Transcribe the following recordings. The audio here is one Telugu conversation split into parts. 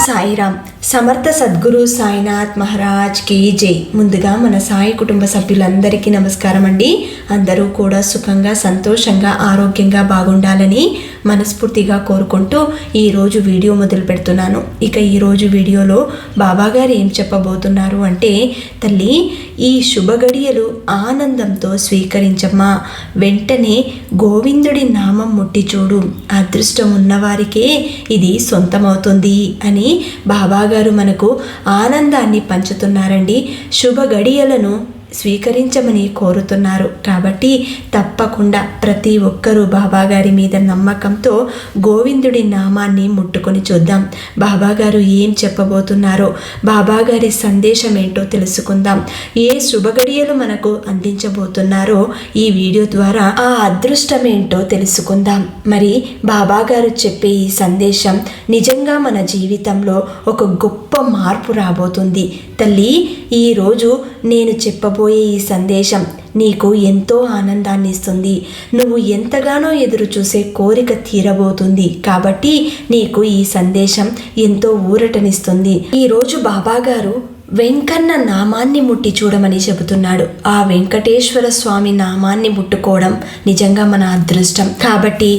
సాయిరామ్. సమర్థ సద్గురు సాయినాథ్ మహారాజ్ కి జై. ముందుగా మన సాయి కుటుంబ సభ్యులందరికీ నమస్కారం అండి. అందరూ కూడా సుఖంగా, సంతోషంగా, ఆరోగ్యంగా బాగుండాలని మనస్ఫూర్తిగా కోరుకుంటూ ఈరోజు వీడియో మొదలు పెడుతున్నాను. ఇక ఈరోజు వీడియోలో బాబాగారు ఏం చెప్పబోతున్నారు అంటే, తల్లి ఈ శుభగడియలు ఆనందంతో స్వీకరించమ్మా. వెంటనే గోవిందుడి నామం ముట్టి చూడు. అదృష్టం ఉన్నవారికే ఇది సొంతమవుతుంది అని బాబాగారు మనకు ఆనందాన్ని పంచుతున్నారండి. శుభ గడియలను స్వీకరించమని కోరుతున్నారు. కాబట్టి తప్పకుండా ప్రతి ఒక్కరూ బాబాగారి మీద నమ్మకంతో గోవిందుడి నామాన్ని ముట్టుకొని చూద్దాం. బాబాగారు ఏం చెప్పబోతున్నారో, బాబాగారి సందేశం ఏంటో తెలుసుకుందాం. ఏ శుభగడియలు మనకు అందించబోతున్నారో ఈ వీడియో ద్వారా ఆ అదృష్టం ఏంటో తెలుసుకుందాం. మరి బాబాగారు చెప్పే ఈ సందేశం నిజంగా మన జీవితంలో ఒక గొప్ప మార్పు రాబోతుంది. తల్లి, ఈరోజు నేను చెప్పబోయే ఈ సందేశం నీకు ఎంతో ఆనందాన్ని ఇస్తుంది. నువ్వు ఎంతగానో ఎదురు చూసే కోరిక తీరబోతుంది. కాబట్టి నీకు ఈ సందేశం ఎంతో ఊరటనిస్తుంది. ఈరోజు బాబాగారు వెంకన్న నామాన్ని ముట్టి చూడమని చెబుతున్నాడు. ఆ వెంకటేశ్వర స్వామి నామాన్ని ముట్టుకోవడం నిజంగా మన అదృష్టం. కాబట్టి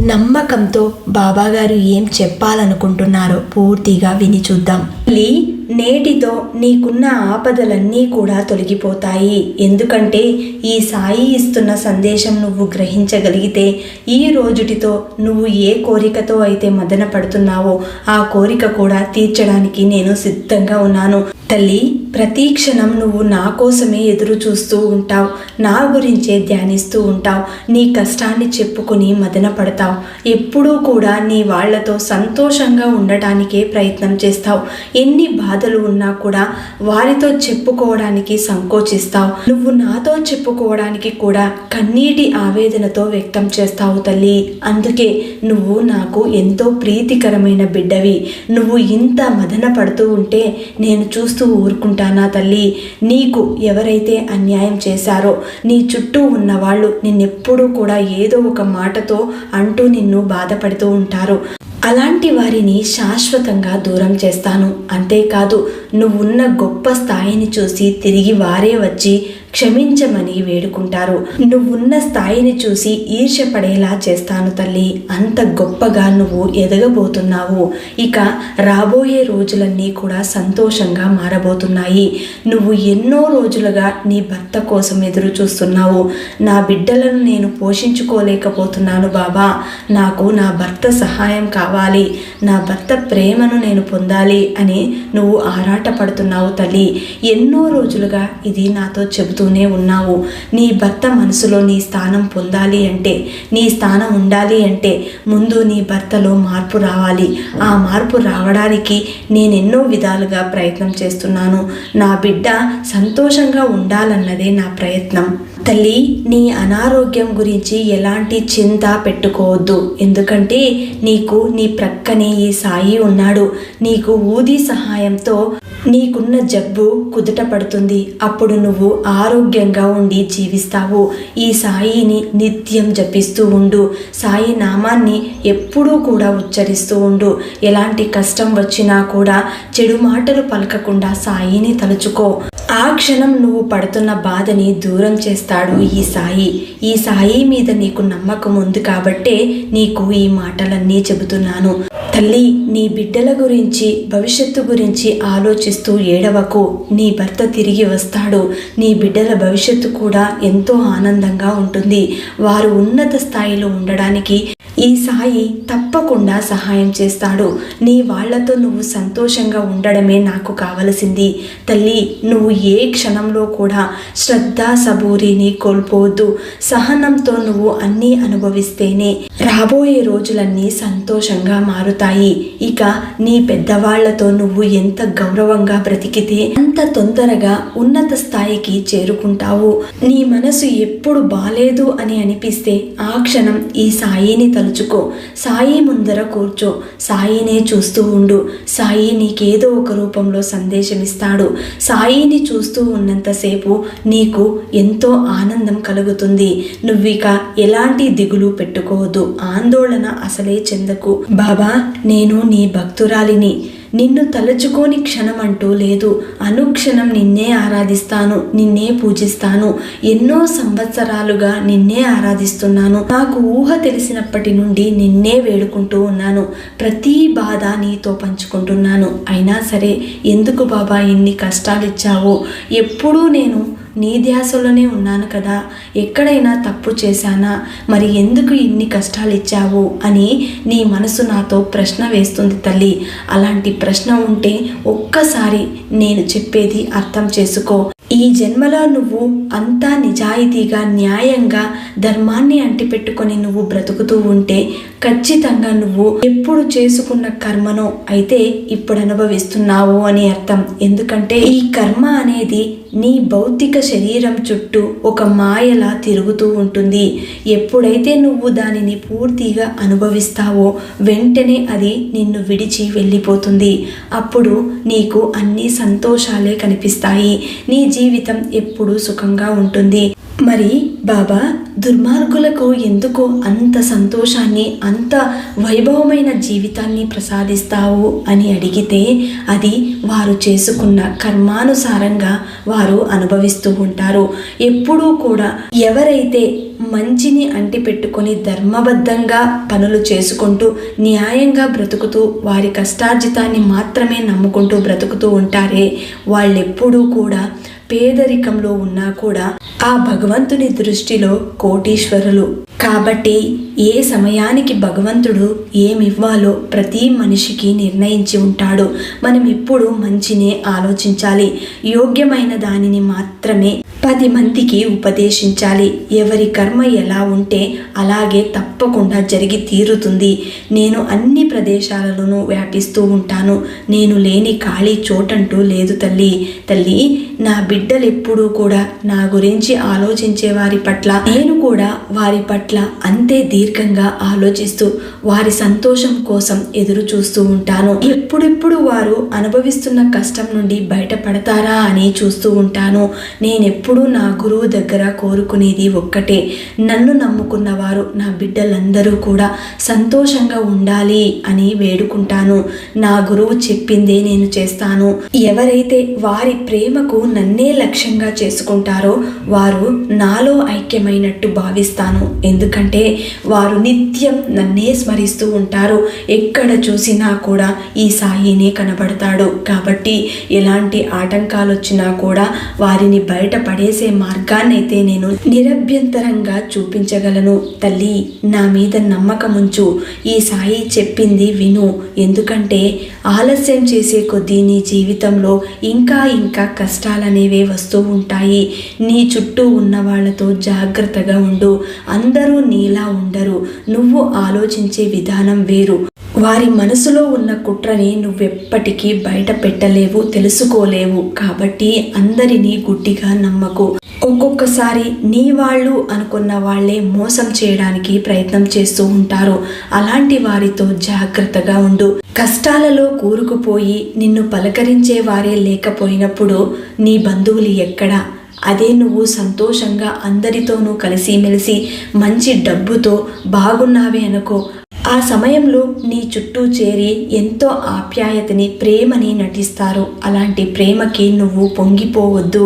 నమ్మకంతో బాబాగారు ఏం చెప్పాలనుకుంటున్నారో పూర్తిగా విని చూద్దాం. నేటితో నీకున్న ఆపదలన్నీ కూడా తొలగిపోతాయి. ఎందుకంటే ఈ సాయి ఇస్తున్న సందేశం నువ్వు గ్రహించగలిగితే ఈ రోజుటితో నువ్వు ఏ కోరికతో అయితే మదన పడుతున్నావో ఆ కోరిక కూడా తీర్చడానికి నేను సిద్ధంగా ఉన్నాను. తల్లి, ప్రతి క్షణం నువ్వు నా కోసమే ఎదురు చూస్తూ ఉంటావు. నా గురించే ధ్యానిస్తూ ఉంటావు. నీ కష్టాన్ని చెప్పుకొని మదన పడతావు. ఎప్పుడూ కూడా నీ వాళ్లతో సంతోషంగా ఉండటానికే ప్రయత్నం చేస్తావు. ఎన్ని బాధలు ఉన్నా కూడా వారితో చెప్పుకోవడానికి సంకోచిస్తావు. నువ్వు నాతో చెప్పుకోవడానికి కూడా కన్నీటి ఆవేదనతో వ్యక్తం చేస్తావు తల్లి. అందుకే నువ్వు నాకు ఎంతో ప్రీతికరమైన బిడ్డవి. నువ్వు ఇంత మదన పడుతూ ఉంటే నేను చూస్తూ ఊరుకుంటానా తల్లి? నీకు ఎవరైతే అన్యాయం చేశారో నీ చుట్టూ ఉన్న వాళ్ళు నిన్నెప్పుడూ కూడా ఏదో ఒక మాటతో అంటూ నిన్ను బాధపడుతూ ఉంటారు. అలాంటి వారిని శాశ్వతంగా దూరం చేస్తాను. అంతేకాదు, నువ్వున్న గొప్ప స్థాయిని చూసి తిరిగి వారే వచ్చి క్షమించమని వేడుకుంటారు. నువ్వున్న స్థాయిని చూసి ఈర్ష్యపడేలా చేస్తాను తల్లి. అంత గొప్పగా నువ్వు ఎదగబోతున్నావు. ఇక రాబోయే రోజులన్నీ కూడా సంతోషంగా మారబోతున్నాయి. నువ్వు ఎన్నో రోజులుగా నీ భర్త కోసం ఎదురు చూస్తున్నావు. నా బిడ్డలను నేను పోషించుకోలేకపోతున్నాను బాబా, నాకు నా భర్త సహాయం కావాలి, నా భర్త ప్రేమను నేను పొందాలి అని నువ్వు ఆరాటపడుతున్నావు తల్లి. ఎన్నో రోజులుగా ఇది నాతో చెబుతూనే ఉన్నావు. నీ భర్త మనసులో నీ స్థానం పొందాలి అంటే, నీ స్థానం ఉండాలి అంటే ముందు నీ భర్తలో మార్పు రావాలి. ఆ మార్పు రావడానికి నేనెన్నో విధాలుగా ప్రయత్నం చేస్తున్నాను. నా బిడ్డ సంతోషంగా ఉండాలన్నదే నా ప్రయత్నం. తల్లి, నీ అనారోగ్యం గురించి ఎలాంటి చింత పెట్టుకోవద్దు. ఎందుకంటే నీకు నీ ప్రక్కనే ఈ సాయి ఉన్నాడు. నీకు ఊది సహాయంతో నీకున్న జబ్బు కుదుట పడుతుంది. అప్పుడు నువ్వు ఆరోగ్యంగా ఉండి జీవిస్తావు. ఈ సాయిని నిత్యం జపిస్తూ ఉండు. సాయి నామాన్ని ఎప్పుడూ కూడా ఉచ్చరిస్తూ ఉండు. ఎలాంటి కష్టం వచ్చినా కూడా చెడు మాటలు పలకకుండా సాయిని తలుచుకో. ఆ క్షణం నువ్వు పడుతున్న బాధని దూరం చేస్తాడు ఈ సాయి. ఈ సాయి మీద నీకు నమ్మకం ఉంది కాబట్టే నీకు ఈ మాటలన్నీ చెబుతున్నాను. తల్లి, నీ బిడ్డల గురించి, భవిష్యత్తు గురించి ఆలోచిస్తూ ఏడవకు. నీ భర్త తిరిగి వస్తాడు. నీ బిడ్డల భవిష్యత్తు కూడా ఎంతో ఆనందంగా ఉంటుంది. వారు ఉన్నత స్థాయిలో ఉండడానికి ఈ సాయి తప్పకుండా సహాయం చేస్తాడు. నీ వాళ్లతో నువ్వు సంతోషంగా ఉండడమే నాకు కావలసింది. తల్లి, నువ్వు ఏ క్షణంలో కూడా శ్రద్ధ సబూరిని కోల్పోవద్దు. సహనంతో నువ్వు అన్నీ అనుభవిస్తేనే రాబోయే రోజులన్నీ సంతోషంగా మారుతాయి. ఇక నీ పెద్దవాళ్లతో నువ్వు ఎంత గౌరవంగా బ్రతికితే అంత తొందరగా ఉన్నత స్థాయికి చేరుకుంటావు. నీ మనసు ఎప్పుడు బాలేదు అని అనిపిస్తే ఆ క్షణం ఈ సాయిని తలుచుకో. సాయి ముందర కూర్చో. సాయినే చూస్తూ ఉండు. సాయి నీకేదో ఒక రూపంలో సందేశం ఇస్తాడు. సాయిని చూస్తూ ఉన్నంతసేపు నీకు ఎంతో ఆనందం కలుగుతుంది. నువ్విక ఎలాంటి దిగులు పెట్టుకోవద్దు. ఆందోళన అసలే చెందకు. బాబా, నేను నీ భక్తురాలిని. నిన్ను తలుచుకోని క్షణం అంటూ లేదు. అనుక్షణం నిన్నే ఆరాధిస్తాను, నిన్నే పూజిస్తాను. ఎన్నో సంవత్సరాలుగా నిన్నే ఆరాధిస్తున్నాను. నాకు ఊహ తెలిసినప్పటి నుండి నిన్నే వేడుకుంటూ ఉన్నాను. ప్రతి బాధ నీతో పంచుకుంటున్నాను. అయినా సరే ఎందుకు బాబా ఇన్ని కష్టాలు ఇచ్చావు? ఎప్పుడూ నేను నీ ధ్యాసలోనే ఉన్నాను కదా, ఎక్కడైనా తప్పు చేశానా? మరి ఎందుకు ఇన్ని కష్టాలు ఇచ్చావు అని నీ మనసు నాతో ప్రశ్న వేస్తుంది తల్లి. అలాంటి ప్రశ్న ఉంటే ఒక్కసారి నేను చెప్పేది అర్థం చేసుకో. ఈ జన్మలో నువ్వు అంతా నిజాయితీగా, న్యాయంగా, ధర్మాన్ని అంటిపెట్టుకొని నువ్వు బ్రతుకుతూ ఉంటే ఖచ్చితంగా నువ్వు ఎప్పుడు చేసుకున్న కర్మనో అయితే ఇప్పుడు అనుభవిస్తున్నావు అని అర్థం. ఎందుకంటే ఈ కర్మ అనేది నీ భౌతిక శరీరం చుట్టూ ఒక మాయలా తిరుగుతూ ఉంటుంది. ఎప్పుడైతే నువ్వు దానిని పూర్తిగా అనుభవిస్తావో వెంటనే అది నిన్ను విడిచి వెళ్ళిపోతుంది. అప్పుడు నీకు అన్ని సంతోషాలే కనిపిస్తాయి. నీ జీవితం ఎప్పుడూ సుఖంగా ఉంటుంది. మరి బాబా దుర్మార్గులకు ఎందుకు అంత సంతోషాన్ని, అంత వైభవమైన జీవితాన్ని ప్రసాదిస్తావు అని అడిగితే అది వారు చేసుకున్న కర్మానుసారంగా వారు అనుభవిస్తూ ఉంటారు. ఎప్పుడూ కూడా ఎవరైతే మంచిని అంటిపెట్టుకొని ధర్మబద్ధంగా పనులు చేసుకుంటూ న్యాయంగా బ్రతుకుతూ వారి కష్టార్జితాన్ని మాత్రమే నమ్ముకుంటూ బ్రతుకుతూ ఉంటారే వాళ్ళెప్పుడూ కూడా పేదరికంలో ఉన్నా కూడా ఆ భగవంతుని దృష్టిలో కోటీశ్వరులు. కాబట్టి ఏ సమయానికి భగవంతుడు ఏమివ్వాలో ప్రతి మనిషికి నిర్ణయించి ఉంటాడు. మనం ఎప్పుడు మంచినే ఆలోచించాలి. యోగ్యమైన దానిని మాత్రమే 10 మందికి ఉపదేశించాలి. ఎవరి కర్మ ఎలా ఉంటే అలాగే తప్పకుండా జరిగి తీరుతుంది. నేను అన్ని ప్రదేశాలలోనూ వ్యాపిస్తూ ఉంటాను. నేను లేని ఖాళీ చోటంటూ లేదు తల్లి. తల్లి, నా బిడ్డలెప్పుడూ కూడా నా గురించి ఆలోచించే వారి పట్ల నేను కూడా వారి పట్ల అంతే దీర్ఘంగా ఆలోచిస్తూ వారి సంతోషం కోసం ఎదురు చూస్తూ ఉంటాను. ఎప్పుడెప్పుడు వారు అనుభవిస్తున్న కష్టం నుండి బయటపడతారా అని చూస్తూ ఉంటాను. నేనెప్పుడు నా గురువు దగ్గర కోరుకునేది ఒక్కటే, నన్ను నమ్ముకున్న వారు నా బిడ్డలందరూ కూడా సంతోషంగా ఉండాలి అని వేడుకుంటాను. నా గురువు చెప్పిందే నేను చేస్తాను. ఎవరైతే వారి ప్రేమకు నన్నే లక్ష్యంగా చేసుకుంటారో వారు నాలో ఐక్యమైనట్టు భావిస్తాను. ఎందుకంటే వారు నిత్యం నన్నే స్మరిస్తూ ఉంటారు. ఎక్కడ చూసినా కూడా ఈ సాయినే కనబడతాడు. కాబట్టి ఎలాంటి ఆటంకాలు వచ్చినా కూడా వారిని బయటపడేసే మార్గాన్నైతే నేను నిరభ్యంతరంగా చూపించగలను. తల్లి, నా మీద నమ్మకం ఉంచు. ఈ సాయి చెప్పింది విను. ఎందుకంటే ఆలస్యం చేసే కొద్దీ నీ జీవితంలో ఇంకా ఇంకా కష్టాలనేవే వస్తూ ఉంటాయి. నీ చుట్టూ ఉన్న వాళ్ళతో జాగ్రత్తగా ఉండు. అందరూ నీలా ఉండరు. నువ్వు ఆలోచించే విధానం వేరు. వారి మనసులో ఉన్న కుట్రని నువ్వెప్పటికీ బయట పెట్టలేవు, తెలుసుకోలేవు. కాబట్టి అందరినీ గుడ్డిగా నమ్మకు. ఒక్కొక్కసారి నీ వాళ్ళు అనుకున్న వాళ్ళే మోసం చేయడానికి ప్రయత్నం చేస్తూ ఉంటారు. అలాంటి వారితో జాగ్రత్తగా ఉండు. కష్టాలలో కూరుకుపోయి నిన్ను పలకరించే వారే లేకపోయినప్పుడు నీ బంధువులు ఎక్కడా? అదే నువ్వు సంతోషంగా అందరితోనూ కలిసిమెలిసి మంచి డబ్బుతో బాగున్నావే అనుకో, ఆ సమయంలో నీ చుట్టూ చేరి ఎంతో ఆప్యాయతని, ప్రేమని నటిస్తారు. అలాంటి ప్రేమకి నువ్వు పొంగిపోవద్దు.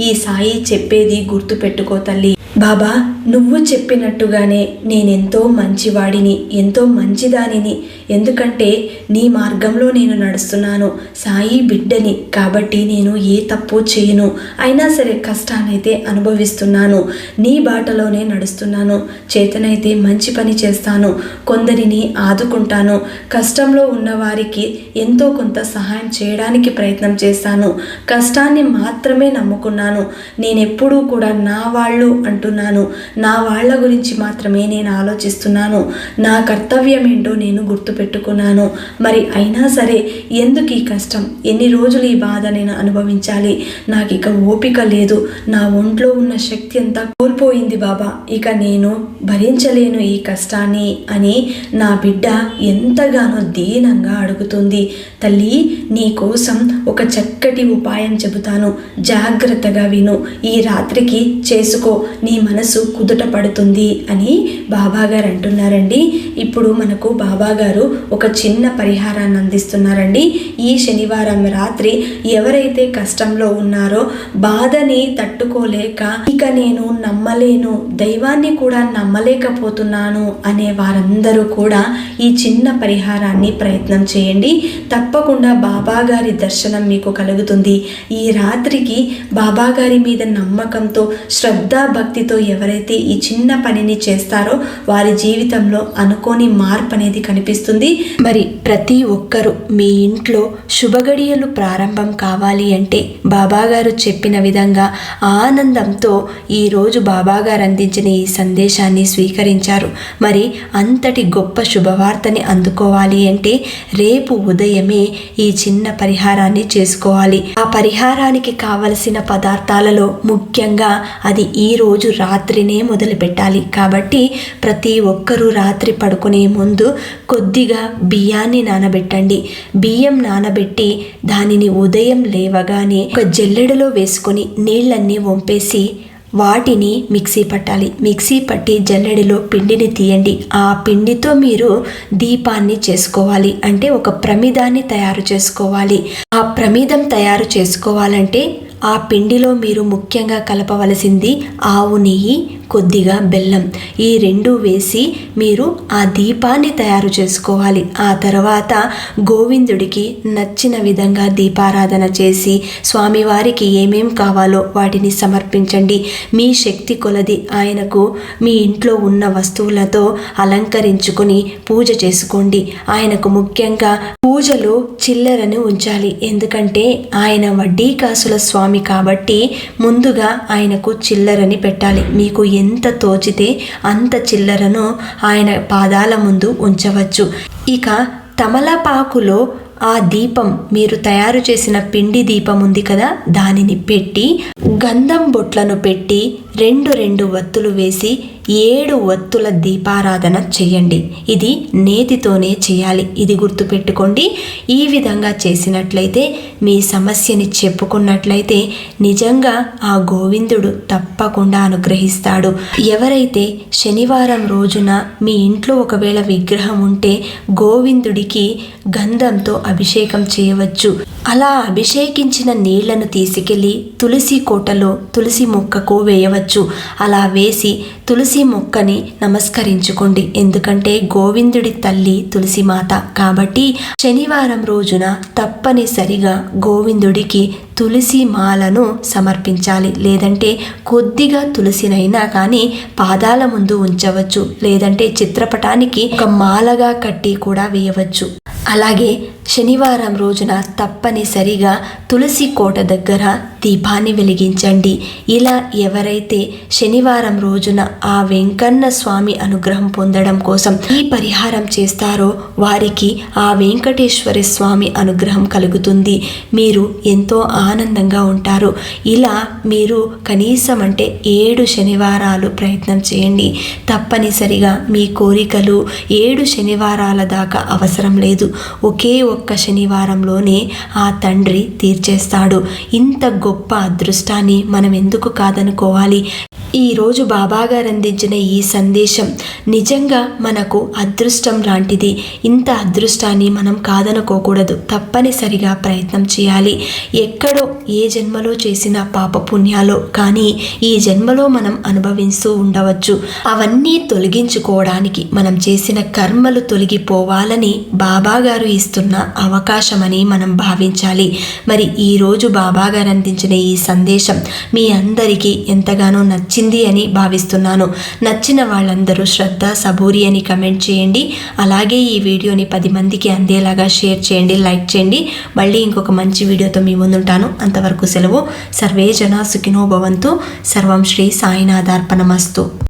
ఈ సాయి చెప్పేది గుర్తుపెట్టుకో తల్లి. బాబా, నువ్వు చెప్పినట్టుగానే నేనెంతో మంచివాడిని, ఎంతో మంచిదానిని. ఎందుకంటే నీ మార్గంలో నేను నడుస్తున్నాను. సాయి బిడ్డని కాబట్టి నేను ఏ తప్పు చేయను. అయినా సరే కష్టానైతే అనుభవిస్తున్నాను. నీ బాటలోనే నడుస్తున్నాను. చేతనైతే మంచి పని చేస్తాను. కొందరిని ఆదుకుంటాను. కష్టంలో ఉన్న వారికి ఎంతో కొంత సహాయం చేయడానికి ప్రయత్నం చేస్తాను. కష్టాన్ని మాత్రమే నమ్ముకున్నాను. నేనెప్పుడూ కూడా నా వాళ్ళు అంటున్నాను. నా వాళ్ళ గురించి మాత్రమే నేను ఆలోచిస్తున్నాను. నా కర్తవ్యం ఏంటో నేను గుర్తుపెట్టుకున్నాను. మరి అయినా సరే ఎందుకు ఈ కష్టం? ఎన్ని రోజులు ఈ బాధ నేను అనుభవించాలి? నాకు ఇక ఓపిక లేదు. నా ఒంట్లో ఉన్న శక్తి అంతా కోల్పోయింది బాబా. ఇక నేను భరించలేను ఈ కష్టాన్ని అని నా బిడ్డ ఎంతగానో దీనంగా అడుగుతుంది. తల్లి, నీ కోసం ఒక చక్కటి ఉపాయం చెబుతాను. జాగ్రత్తగా విను. ఈ రాత్రికి చేసుకో. నీ మనసు కుదుట పడుతుంది అని బాబాగారు అంటున్నారండి. ఇప్పుడు మనకు బాబాగారు ఒక చిన్న పరిహారాన్ని అందిస్తున్నారండి. ఈ శనివారం రాత్రి ఎవరైతే కష్టంలో ఉన్నారో, బాధని తట్టుకోలేక ఇక నేను నమ్మలేను, దైవాన్ని కూడా నమ్మలేకపోతున్నాను అనే వారందరూ కూడా ఈ చిన్న పరిహారాన్ని ప్రయత్నం చేయండి. తప్పకుండా బాబాగారి దర్శనం మీకు కలుగుతుంది. ఈ రాత్రికి బాబాగారి మీద నమ్మకంతో, శ్రద్ధా భక్తితో ఎవరైతే ఈ చిన్న పనిని చేస్తారో వారి జీవితంలో అనుకోని మార్పు అనేది కనిపిస్తుంది. మరి ప్రతి ఒక్కరూ మీ ఇంట్లో శుభగడియలు ప్రారంభం కావాలి అంటే బాబాగారు చెప్పిన విధంగా ఆనందంతో ఈరోజు బాబాగారు అందించిన ఈ సందేశాన్ని స్వీకరించారు. మరి అంతటి గొప్ప శుభవార్తని అందుకోవాలి అంటే రేపు ఉదయమే ఈ చిన్న పరిహారాన్ని చేసుకోవాలి. ఆ పరిహారానికి కావలసిన పదార్థాలలో ముఖ్యంగా అది ఈ రోజు రాత్రినే మొదలు పెట్టాలి. కాబట్టి ప్రతి ఒక్కరూ రాత్రి పడుకునే ముందు కొద్దిగా బియ్యాన్ని నానబెట్టండి. బియ్యం నానబెట్టి దానిని ఉదయం లేవగానే ఒక జల్లెడలో వేసుకొని నీళ్ళన్నీ వంపేసి వాటిని మిక్సీ పట్టాలి. మిక్సీ పట్టి జల్లెడలో పిండిని తీయండి. ఆ పిండితో మీరు దీపాన్ని చేసుకోవాలి. అంటే ఒక ప్రమిదాన్ని తయారు చేసుకోవాలి. ఆ ప్రమిదం తయారు చేసుకోవాలంటే ఆ పిండిలో మీరు ముఖ్యంగా కలపవలసింది ఆవు నెయ్యి, కొద్దిగా బెల్లం. ఈ రెండు వేసి మీరు ఆ దీపాన్ని తయారు చేసుకోవాలి. ఆ తర్వాత గోవిందుడికి నచ్చిన విధంగా దీపారాధన చేసి స్వామివారికి ఏమేం కావాలో వాటిని సమర్పించండి. మీ శక్తి కొలది ఆయనకు మీ ఇంట్లో ఉన్న వస్తువులతో అలంకరించుకొని పూజ చేసుకోండి. ఆయనకు ముఖ్యంగా పూజలో చిల్లరను ఉంచాలి. ఎందుకంటే ఆయన వడ్డీ కాసుల స్వామి కాబట్టి ముందుగా ఆయనకు చిల్లరని పెట్టాలి. మీకు ఎంత తోచితే అంత చిల్లరను ఆయన పాదాల ముందు ఉంచవచ్చు. ఇక తమలపాకులో ఆ దీపం, మీరు తయారు చేసిన పిండి దీపం ఉంది కదా, దానిని పెట్టి గంధం బొట్లను పెట్టి రెండు వత్తులు వేసి 7 వత్తుల దీపారాధన చేయండి. ఇది నేతితోనే చేయాలి. ఇది గుర్తుపెట్టుకోండి. ఈ విధంగా చేసినట్లయితే, మీ సమస్యని చెప్పుకున్నట్లయితే నిజంగా ఆ గోవిందుడు తప్పకుండా అనుగ్రహిస్తాడు. ఎవరైతే శనివారం రోజున మీ ఇంట్లో ఒకవేళ విగ్రహం ఉంటే గోవిందుడికి గంధంతో అభిషేకం చేయవచ్చు. అలా అభిషేకించిన నీళ్లను తీసుకెళ్లి తులసి కోటలో తులసి మొక్కకు వేయవచ్చు. అలా వేసి తులసి మొక్కని నమస్కరించుకోండి. ఎందుకంటే గోవిందుడి తల్లి తులసి మాత కాబట్టి శనివారం రోజున తప్పనిసరిగా గోవిందుడికి తులసి మాలను సమర్పించాలి. లేదంటే కొద్దిగా తులసినైనా కానీ పాదాల ముందు ఉంచవచ్చు. లేదంటే చిత్రపటానికి ఒక మాలగా కట్టి కూడా వేయవచ్చు. అలాగే శనివారం రోజున తప్పనిసరిగా తులసి కోట దగ్గర దీపాన్ని వెలిగించండి. ఇలా ఎవరైతే శనివారం రోజున ఆ వెంకన్న స్వామి అనుగ్రహం పొందడం కోసం ఈ పరిహారం చేస్తారో వారికి ఆ వెంకటేశ్వర స్వామి అనుగ్రహం కలుగుతుంది. మీరు ఎంతో ఆనందంగా ఉంటారు. ఇలా మీరు కనీసం అంటే 7 శనివారాలు ప్రయత్నం చేయండి. తప్పనిసరిగా మీ కోరికలు 7 శనివారాల దాకా అవసరం లేదు. ఒకే ఒక్క శనివారంలోనే ఆ తండ్రి తీర్చేస్తాడు. ఇంత గొప్ప అదృష్టాన్ని మనం ఎందుకు కాదనుకోవాలి? ఈరోజు బాబాగారు అందించిన ఈ సందేశం నిజంగా మనకు అదృష్టం లాంటిది. ఇంత అదృష్టాన్ని మనం కాదనుకోకూడదు. తప్పనిసరిగా ప్రయత్నం చేయాలి. ఎక్కడో ఏ జన్మలో చేసిన పాపపుణ్యాలో కానీ ఈ జన్మలో మనం అనుభవిస్తూ ఉండవచ్చు. అవన్నీ తొలగించుకోవడానికి మనం చేసిన కర్మలు తొలగిపోవాలని బాబాగారు ఇస్తున్న అవకాశమని మనం భావించాలి. మరి ఈరోజు బాబాగారు అందించిన ఈ సందేశం మీ అందరికీ ఎంతగానో నచ్చింది అని భావిస్తున్నాను. నచ్చిన వాళ్ళందరూ శ్రద్ధ సబూరి అని కమెంట్ చేయండి. అలాగే ఈ వీడియోని 10 మందికి అందేలాగా షేర్ చేయండి, లైక్ చేయండి. మళ్ళీ ఇంకొక మంచి వీడియోతో మీ ముందుంటాను. అంతవరకు సెలవు. సర్వే జనా సుఖినో భవంతు. సర్వం శ్రీ సాయినాథార్పణమస్తు.